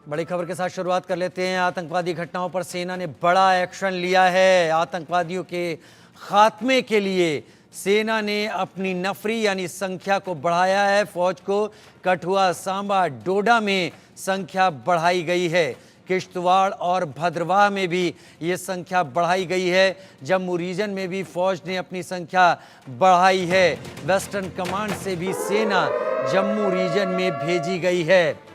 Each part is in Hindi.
बड़ी खबर के साथ शुरुआत कर लेते हैं। आतंकवादी घटनाओं पर सेना ने बड़ा एक्शन लिया है। आतंकवादियों के खात्मे के लिए सेना ने अपनी नफरी यानी संख्या को बढ़ाया है। फौज को कठुआ, सांबा, डोडा में संख्या बढ़ाई गई है। किश्तवाड़ और भद्रवाह में भी ये संख्या बढ़ाई गई है। जम्मू रीजन में भी फौज ने अपनी संख्या बढ़ाई है। वेस्टर्न कमांड से भी सेना जम्मू रीजन में भेजी गई है।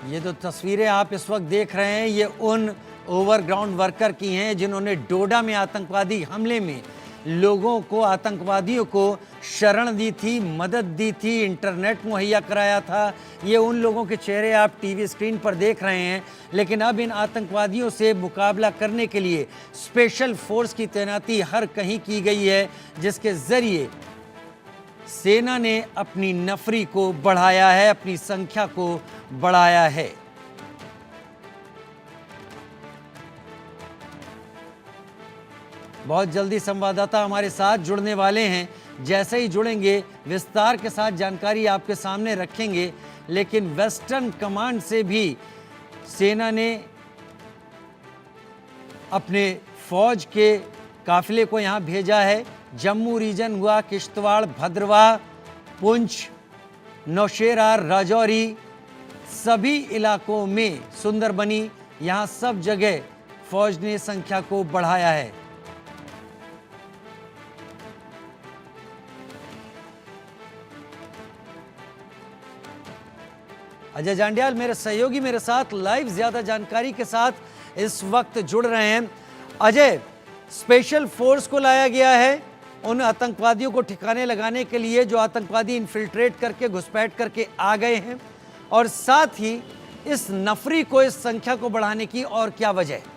ये जो तस्वीरें आप इस वक्त देख रहे हैं, ये उन ओवरग्राउंड वर्कर की हैं जिन्होंने डोडा में आतंकवादी हमले में लोगों को, आतंकवादियों को शरण दी थी, मदद दी थी, इंटरनेट मुहैया कराया था। ये उन लोगों के चेहरे आप टीवी स्क्रीन पर देख रहे हैं। लेकिन अब इन आतंकवादियों से मुकाबला करने के लिए स्पेशल फोर्स की तैनाती हर कहीं की गई है, जिसके जरिए सेना ने अपनी नफरी को बढ़ाया है, अपनी संख्या को बढ़ाया है। बहुत जल्दी संवाददाता हमारे साथ जुड़ने वाले हैं। जैसे ही जुड़ेंगे विस्तार के साथ जानकारी आपके सामने रखेंगे। लेकिन वेस्टर्न कमांड से भी सेना ने अपने फौज के काफिले को यहां भेजा है। जम्मू रीजन हुआ, किश्तवाड़, भद्रवाह, पुंछ, नौशेरा, राजौरी, सभी इलाकों में, सुंदरबनी, यहां सब जगह फौज ने संख्या को बढ़ाया है। अजय जांडियाल मेरे सहयोगी मेरे साथ लाइव ज्यादा जानकारी के साथ इस वक्त जुड़ रहे हैं। अजय, स्पेशल फोर्स को लाया गया है उन आतंकवादियों को ठिकाने लगाने के लिए जो आतंकवादी इन्फिल्ट्रेट करके, घुसपैठ करके आ गए हैं, और साथ ही इस नफरी को, इस संख्या को बढ़ाने की और क्या वजह है?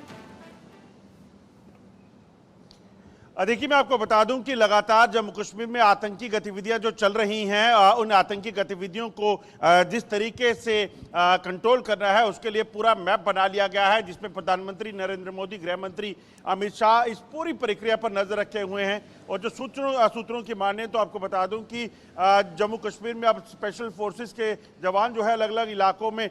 देखिए, मैं आपको बता दूं कि लगातार जम्मू कश्मीर में आतंकी गतिविधियां जो चल रही हैं, उन आतंकी गतिविधियों को जिस तरीके से कंट्रोल करना है, उसके लिए पूरा मैप बना लिया गया है, जिसमें प्रधानमंत्री नरेंद्र मोदी, गृह मंत्री अमित शाह इस पूरी प्रक्रिया पर नजर रखे हुए हैं। और जो सूत्रों की माने तो आपको बता दूं कि जम्मू कश्मीर में अब स्पेशल फोर्सेस के जवान जो है अलग अलग इलाकों में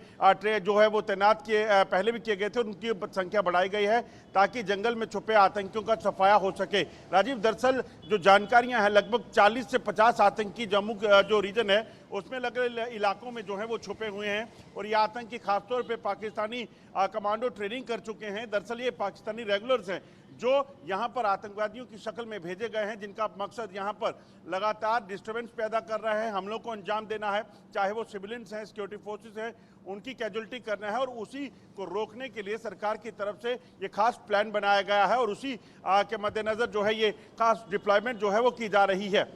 जो है वो तैनात पहले भी किए गए थे, उनकी संख्या बढ़ाई गई है ताकि जंगल में छुपे आतंकियों का सफाया हो सके। राजीव, दरअसल जो जानकारियां हैं, लगभग 40 से 50 आतंकी जम्मू जो रीजन है उसमें अलग अलग इलाकों में जो है वो छुपे हुए हैं, और ये आतंकी खासतौर पे पाकिस्तानी कमांडो ट्रेनिंग कर चुके हैं। दरअसल ये पाकिस्तानी रेगुलर्स हैं जो यहाँ पर आतंकवादियों की शक्ल में भेजे गए हैं, जिनका मकसद यहाँ पर लगातार डिस्टर्बेंस पैदा कर रहे हैं, हमलों को अंजाम देना है, चाहे वो सिविलियंस हैं, सिक्योरिटी फोर्सेस हैं, उनकी कैजुअल्टी करना है। और उसी को रोकने के लिए सरकार की तरफ से ये खास प्लान बनाया गया है, और उसी के मद्देनजर जो है ये खास डिप्लॉयमेंट जो है वो की जा रही है,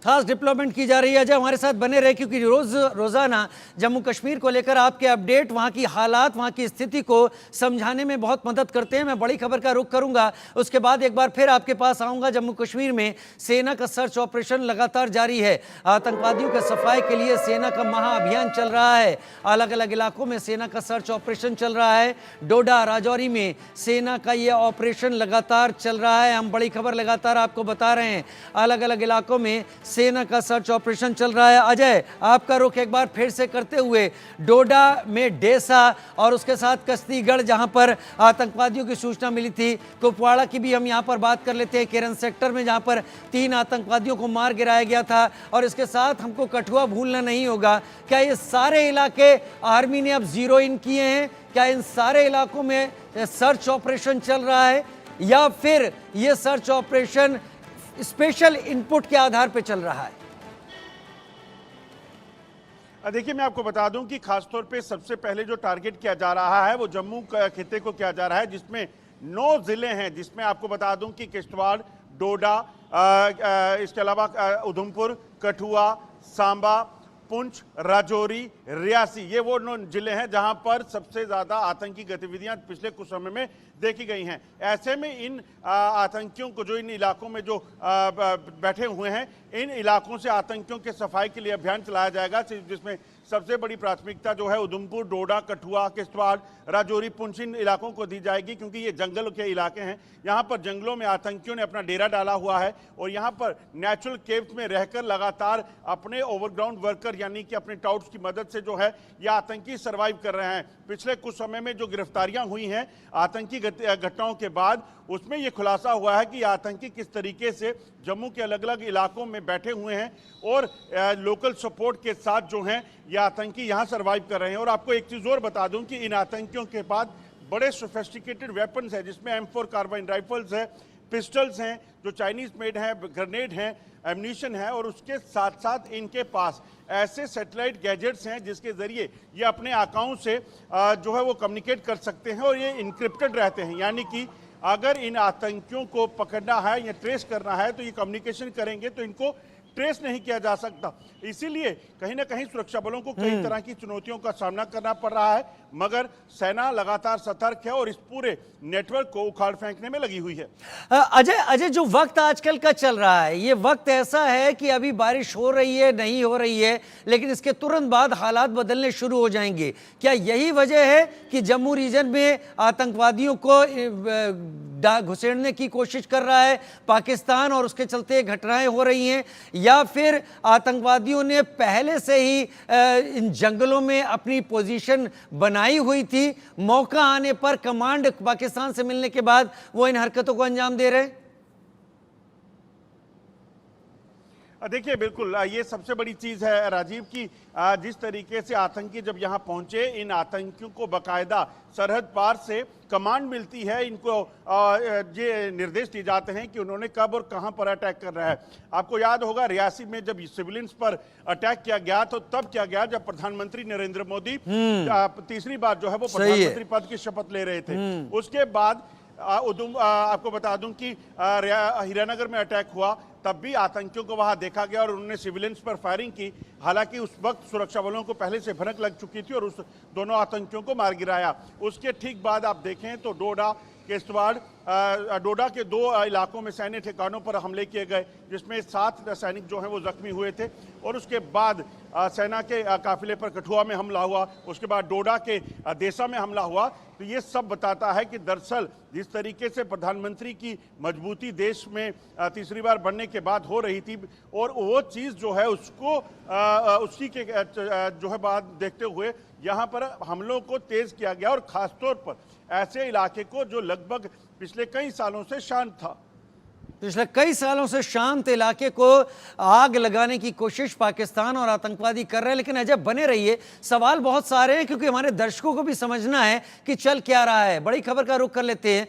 खास डिप्लॉयमेंट की जा रही है। अजय, हमारे साथ बने रहे, क्योंकि रोजाना जम्मू कश्मीर को लेकर आपके अपडेट, वहां की हालात, वहां की स्थिति को समझाने में बहुत मदद करते हैं। मैं बड़ी खबर का रुख करूंगा, उसके बाद एक बार फिर आपके पास आऊंगा। जम्मू कश्मीर में सेना का सर्च ऑपरेशन लगातार जारी है। आतंकवादियों के सफाई के लिए सेना का महाअभियान चल रहा है। अलग अलग इलाकों में सेना का सर्च ऑपरेशन चल रहा है। डोडा, राजौरी में सेना का यह ऑपरेशन लगातार चल रहा है। हम बड़ी खबर लगातार आपको बता रहे हैं। अलग अलग इलाकों में सेना का सर्च ऑपरेशन चल रहा है। अजय, आपका रुख एक बार फिर से करते हुए डोडा में डेसा और उसके साथ कश्तीगढ़, जहां पर आतंकवादियों की सूचना मिली थी, कुपवाड़ा की भी हम यहां पर बात कर लेते हैं, केरन सेक्टर में जहां पर 3 आतंकवादियों को मार गिराया गया था। और इसके साथ हमको कठुआ भूलना नहीं होगा। क्या ये सारे इलाके आर्मी ने अब जीरो इन किए हैं? क्या इन सारे इलाकों में सर्च ऑपरेशन चल रहा है, या फिर ये सर्च ऑपरेशन स्पेशल इनपुट के आधार पर चल रहा है? देखिए, मैं आपको बता दूं कि खासतौर पे सबसे पहले जो टारगेट किया जा रहा है वो जम्मू खिते को किया जा रहा है, जिसमें 9 जिले हैं, जिसमें आपको बता दूं कि किश्तवाड़, डोडा, इसके अलावा उधमपुर, कठुआ, सांबा, पुंछ, राजौरी, रियासी, ये वो 9 जिले हैं जहां पर सबसे ज्यादा आतंकी गतिविधियां पिछले कुछ समय में देखी गई हैं। ऐसे में इन आतंकियों को, जो इन इलाकों में जो बैठे हुए हैं, इन इलाकों से आतंकियों के सफाई के लिए अभियान चलाया जाएगा, जिसमें सबसे बड़ी प्राथमिकता जो है उधमपुर, डोडा, कठुआ, किश्तवाड़, राजौरी, पुंछ इन इलाकों को दी जाएगी, क्योंकि ये जंगल के इलाके हैं। यहाँ पर जंगलों में आतंकियों ने अपना डेरा डाला हुआ है और यहाँ पर नेचुरल केव्स में रहकर लगातार अपने ओवरग्राउंड वर्कर यानी कि अपने टाउट्स की मदद से जो है ये आतंकी सर्वाइव कर रहे हैं। पिछले कुछ समय में जो गिरफ्तारियां हुई हैं आतंकी घटनाओं के बाद, उसमें यह खुलासा हुआ है कि आतंकी किस तरीके से जम्मू के अलग अलग इलाकों में बैठे हुए हैं और लोकल सपोर्ट के साथ जो हैं ये आतंकी यहां सर्वाइव कर रहे हैं। और आपको एक चीज और बता दूं कि इन आतंकियों के पास बड़े सोफिस्टिकेटेड वेपन्स हैं, जिसमें M4 कार्बाइन राइफल्स है, पिस्टल्स हैं जो चाइनीज मेड हैं, ग्रेनेड हैं, एम्यूनिशन है, और उसके साथ साथ इनके पास ऐसे सैटेलाइट गैजेट्स हैं जिसके जरिए ये अपने आकाओं से जो है वो कम्युनिकेट कर सकते हैं और ये इनक्रिप्टेड रहते हैं। यानी कि अगर इन आतंकियों को पकड़ना है या ट्रेस करना है तो ये कम्युनिकेशन करेंगे तो इनको ट्रेस नहीं किया जा सकता। इसीलिए कहीं ना कहीं सुरक्षा बलों को कई तरह की चुनौतियों का सामना करना पड़ रहा है, मगर सेना लगातार सतर्क है और इस पूरे नेटवर्क को उखाड़ फेंकने में लगी हुई है। अजय, जो वक्त आजकल का चल रहा है, ये वक्त ऐसा है कि अभी बारिश हो रही है, नहीं हो रही है, लेकिन इसके तुरंत बाद हालात बदलने शुरू हो जाएंगे। क्या यही वजह है कि जम्मू रीजन में आतंकवादियों को घुसेड़ने की कोशिश कर रहा है पाकिस्तान और उसके चलते घटनाएं हो रही हैं, या फिर आतंकवादियों ने पहले से ही इन जंगलों में अपनी पोजीशन बनाई हुई थी, मौका आने पर कमांड पाकिस्तान से मिलने के बाद वो इन हरकतों को अंजाम दे रहे हैं? देखिए, बिल्कुल ये सबसे बड़ी चीज है राजीव की जिस तरीके से आतंकी जब यहां पहुंचे, इन आतंकियों को बकायदा सरहद पार से कमांड मिलती है, इनको ये निर्देश दिए जाते हैं कि उन्होंने कब और कहां पर अटैक करना है। आपको याद होगा रियासी में जब सिविलियंस पर अटैक किया गया तो तब किया गया जब प्रधानमंत्री नरेंद्र मोदी तीसरी बार जो है वो प्रधानमंत्री पद की शपथ ले रहे थे। उसके बाद आपको बता दूं कि हीरानगर में अटैक हुआ, तब भी आतंकियों को वहां देखा गया और उन्होंने सिविलियंस पर फायरिंग की। हालांकि उस वक्त सुरक्षा बलों को पहले से भनक लग चुकी थी और उस दोनों आतंकियों को मार गिराया। उसके ठीक बाद आप देखें तो डोडा, किश्तवाड़, डोडा के 2 इलाकों में सैन्य ठिकानों पर हमले किए गए, जिसमें 7 सैनिक जो हैं वो जख्मी हुए थे। और उसके बाद सेना के काफिले पर कठुआ में हमला हुआ, उसके बाद डोडा के देसा में हमला हुआ। तो ये सब बताता है कि दरअसल जिस तरीके से प्रधानमंत्री की मजबूती देश में तीसरी बार बनने के बाद हो रही थी, और वो चीज़ जो है उसको उसी के जो है बात देखते हुए यहाँ पर हमलों को तेज किया गया, और खासतौर पर ऐसे इलाके को जो लगभग पिछले कई सालों से शांत था। पिछले कई सालों से शांत इलाके को आग लगाने की कोशिश पाकिस्तान और आतंकवादी कर रहे हैं। लेकिन अजय, बने रहिए, सवाल बहुत सारे हैं क्योंकि हमारे दर्शकों को भी समझना है कि चल क्या रहा है। बड़ी खबर का रुख कर लेते हैं।